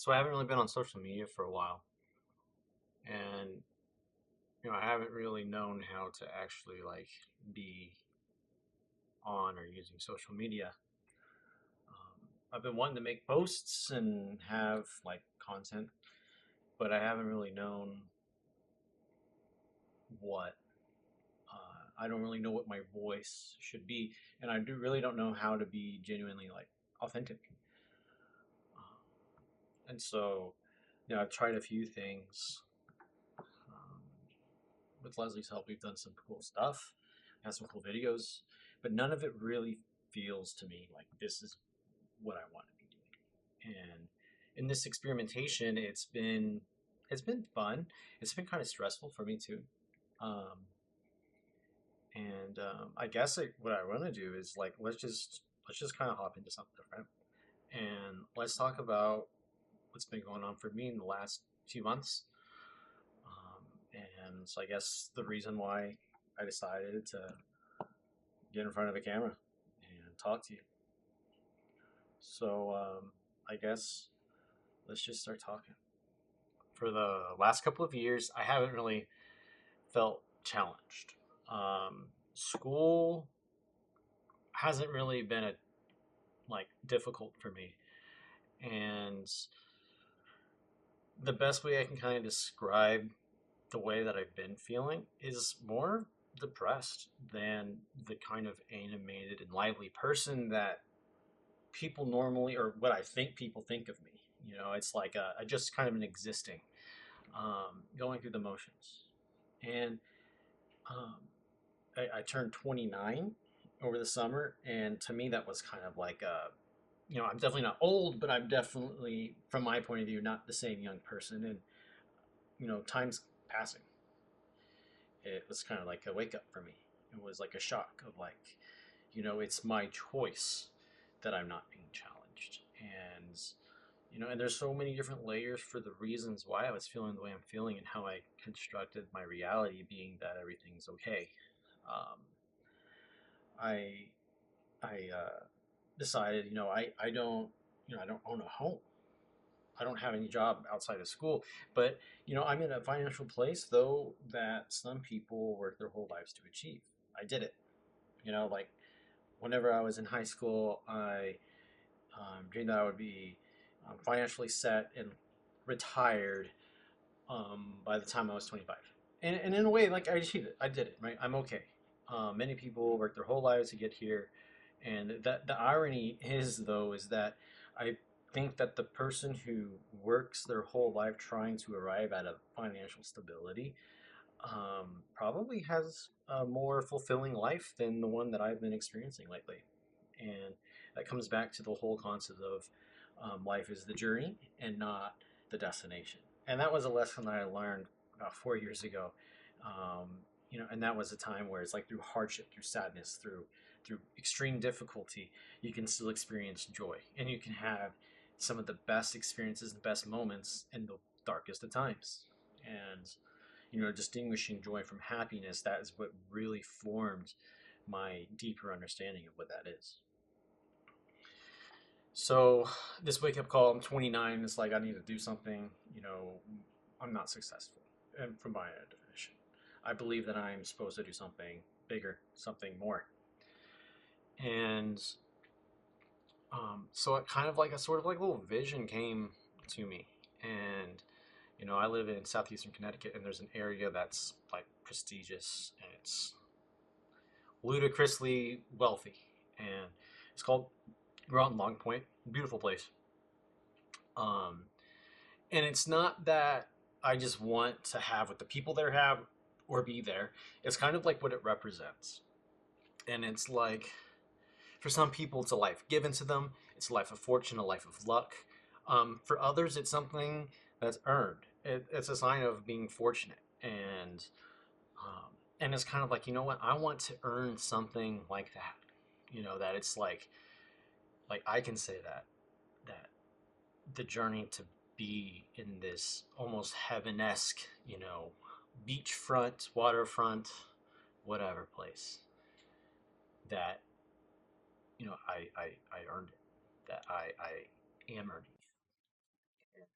So I haven't really been on social media for a while, and I haven't really known how to actually like be on or using social media. I've been wanting to make posts and have like content, but I haven't really known what. I don't really know what my voice should be, and I do really don't know how to be genuinely like authentic. And so, I've tried a few things. Um, with Leslie's help, we've done some cool stuff, had some cool videos, but none of it really feels to me like this is what I want to be doing. And in this experimentation, it's been fun. It's been kind of stressful for me too. Um, and I guess what I want to do is like let's just kind of hop into something different, and let's talk about what's been going on for me in the last few months. And so I guess the reason why I decided to get in front of a camera and talk to you. So I guess let's just start talking. For the last couple of years, I haven't really felt challenged. School hasn't really been a like difficult for me, and the best way I can kind of describe the way that I've been feeling is more depressed than the kind of animated and lively person that people normally, or what I think people think of me. It's like a just kind of an existing, going through the motions. And um, I turned 29 over the summer, and to me that was kind of like I'm definitely not old, but I'm definitely, from my point of view, not the same young person. And time's passing. It was kind of like a wake up for me. It was like a shock of like, it's my choice that I'm not being challenged. And there's so many different layers for the reasons why I was feeling the way I'm feeling and how I constructed my reality being that everything's okay. Um, I I decided, I don't own a home. I don't have any job outside of school, but I'm in a financial place though that some people work their whole lives to achieve. I did it. Like whenever I was in high school, I dreamed that I would be financially set and retired by the time I was 25. And in a way, like I achieved it. I did it. Right. I'm okay. Many people work their whole lives to get here, and that the irony is though is that I think that the person who works their whole life trying to arrive at a financial stability probably has a more fulfilling life than the one that I've been experiencing lately. And that comes back to the whole concept of life is the journey and not the destination. And that was a lesson that I learned about 4 years ago. And that was a time where it's like through hardship, through sadness, through extreme difficulty, you can still experience joy, and you can have some of the best experiences, the best moments in the darkest of times. And distinguishing joy from happiness, that is what really formed my deeper understanding of what that is. So this wake up call, I'm 29, it's like I need to do something. I'm not successful, and from my definition, I believe that I'm supposed to do something bigger, something more. And so it kind of like a sort of like little vision came to me. And I live in southeastern Connecticut, and there's an area that's like prestigious, and it's ludicrously wealthy, and it's called Groton Long Point. Beautiful place. Um, and it's not that I just want to have what the people there have or be there. It's kind of like what it represents, and it's like for some people, it's a life given to them. It's a life of fortune, a life of luck. For others, it's something that's earned. It's a sign of being fortunate, um, and it's kind of like, what, I want to earn something like that. That it's like I can say that the journey to be in this almost heaven-esque, beachfront, waterfront, whatever place, that I earned it, that I am earning it.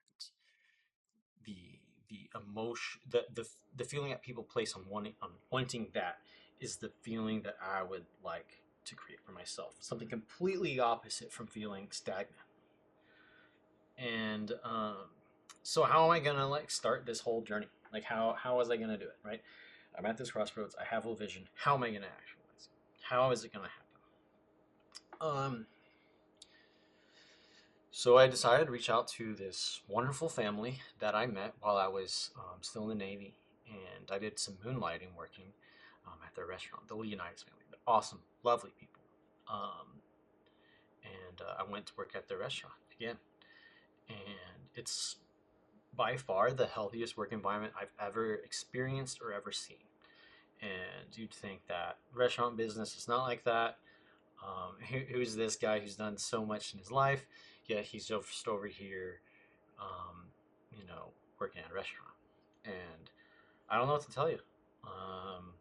the emotion, the feeling that people place on wanting that is the feeling that I would like to create for myself. Something completely opposite from feeling stagnant. And so how am I gonna like start this whole journey? Like how was I gonna do it? Right? I'm at this crossroads. I have a vision. How am I gonna actualize it? How is it gonna happen? So I decided to reach out to this wonderful family that I met while I was still in the Navy, and I did some moonlighting working at their restaurant, the Leonidas family. They're awesome, lovely people. Um, and I went to work at their restaurant again, and it's by far the healthiest work environment I've ever experienced or ever seen. And you'd think that restaurant business is not like that. Who's this guy who's done so much in his life, yet he's just over here, um, you know, working at a restaurant? And I don't know what to tell you. Um,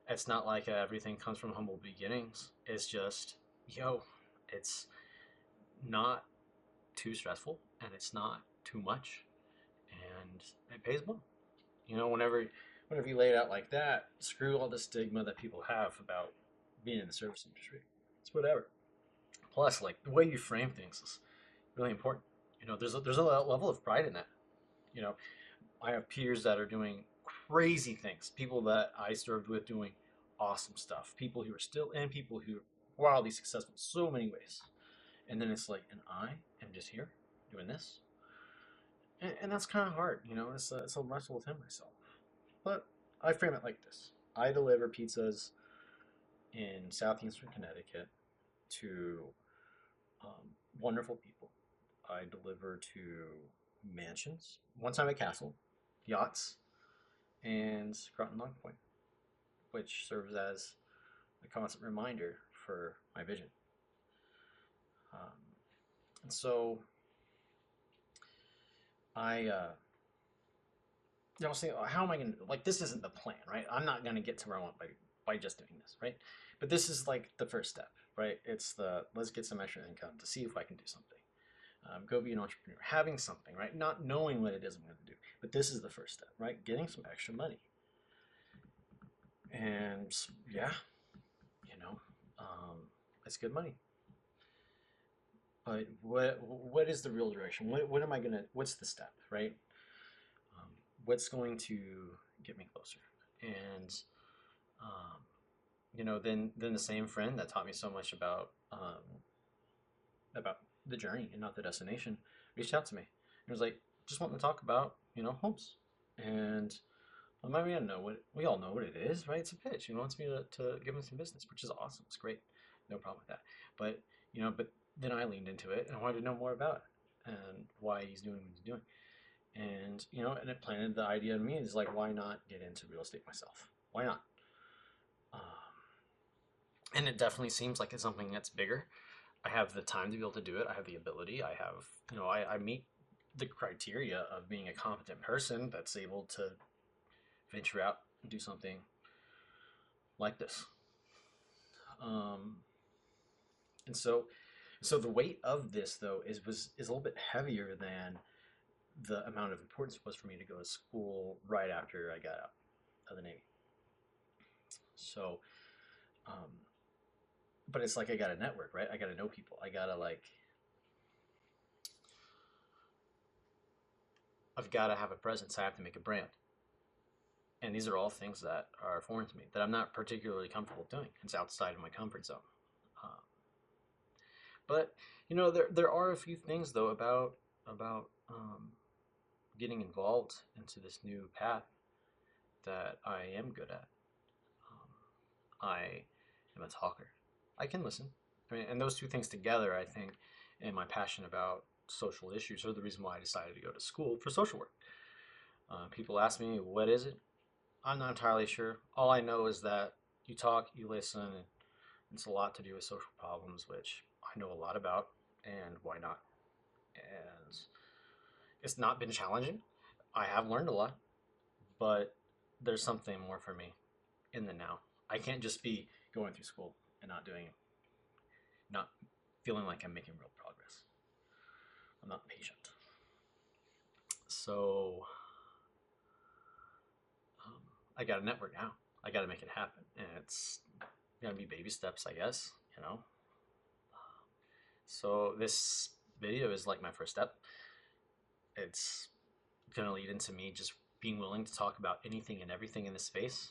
it's not like everything comes from humble beginnings. It's just, yo, it's not too stressful and it's not too much, and it pays well. You know, whenever you lay it out like that, screw all the stigma that people have about being in the service industry. It's whatever. Plus, like the way you frame things is really important. You know, there's a level of pride in that. You know, I have peers that are doing crazy things. People that I served with doing awesome stuff. People who are still and people who are wildly successful in so many ways. And then it's like, and I am just here doing this, and that's kind of hard. You know, it's a wrestle within myself. But I frame it like this: I deliver pizzas in southeastern Connecticut to wonderful people. I deliver to mansions, one time a castle, yachts, and Groton Long Point, which serves as a constant reminder for my vision. Um, and so I was saying, how am I going to, like, this isn't the plan, right? I'm not going to get to where I want by just doing this, right? But this is like the first step, right? It's let's get some extra income to see if I can do something. Go be an entrepreneur, having something, right? Not knowing what it is I'm going to do, but this is the first step, right? Getting some extra money. And yeah, you know, it's good money. But what is the real direction? What am I gonna? What's the step, right? What's going to get me closer? And um, you know, then the same friend that taught me so much about the journey and not the destination reached out to me. It was like, just wanting to talk about, you know, homes. And I mean, I know what we all know what it is, right? It's a pitch. He wants me to give him some business, which is awesome. It's great, no problem with that. But you know, but then I leaned into it and I wanted to know more about it and why he's doing what he's doing. And you know, and it planted the idea in me is like, why not get into real estate myself? Why not? Um, and it definitely seems like it's something that's bigger. I have the time to be able to do it. I have the ability. I have, you know, I meet the criteria of being a competent person that's able to venture out and do something like this. Um, and so the weight of this though is a little bit heavier than the amount of importance it was for me to go to school right after I got out of the Navy. So, um, but it's like I got to network, right? I got to know people. I got to like, I've got to have a presence. I have to make a brand. And these are all things that are foreign to me that I'm not particularly comfortable doing. It's outside of my comfort zone. Um, but you know, there are a few things though about getting involved into this new path that I am good at. I am a talker. I can listen. I mean, and those two things together, I think, and my passion about social issues are the reason why I decided to go to school for social work. People ask me, what is it? I'm not entirely sure. All I know is that you talk, you listen, and it's a lot to do with social problems, which I know a lot about, and why not? And it's not been challenging. I have learned a lot, but there's something more for me in the now. I can't just be going through school and not doing, not feeling like I'm making real progress. I'm not patient. So I got a network now. I got to make it happen, and it's gonna be baby steps, I guess. You know. So this video is like my first step. It's gonna lead into me just being willing to talk about anything and everything in this space,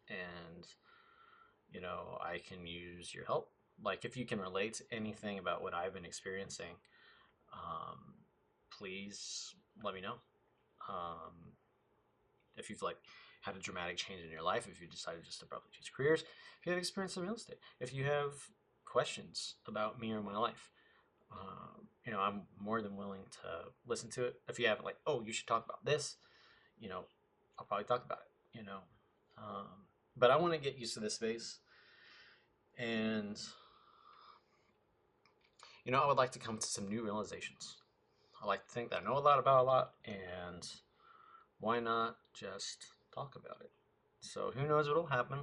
and I can use your help. Like if you can relate to anything about what I've been experiencing, um, please let me know. Um, if you've like had a dramatic change in your life, if you decided just to abruptly change careers, if you have experience in real estate, if you have questions about me or my life, I'm more than willing to listen to it. If you have like, oh, you should talk about this, I'll probably talk about it. But I want to get used to this space, and I would like to come to some new realizations. I like to think that I know a lot about a lot, and why not just talk about it? So who knows what'll happen?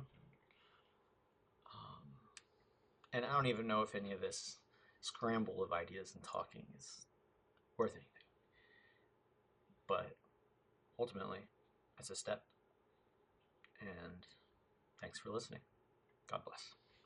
And I don't even know if any of this scramble of ideas and talking is worth anything. But ultimately, it's a step. And thanks for listening. God bless.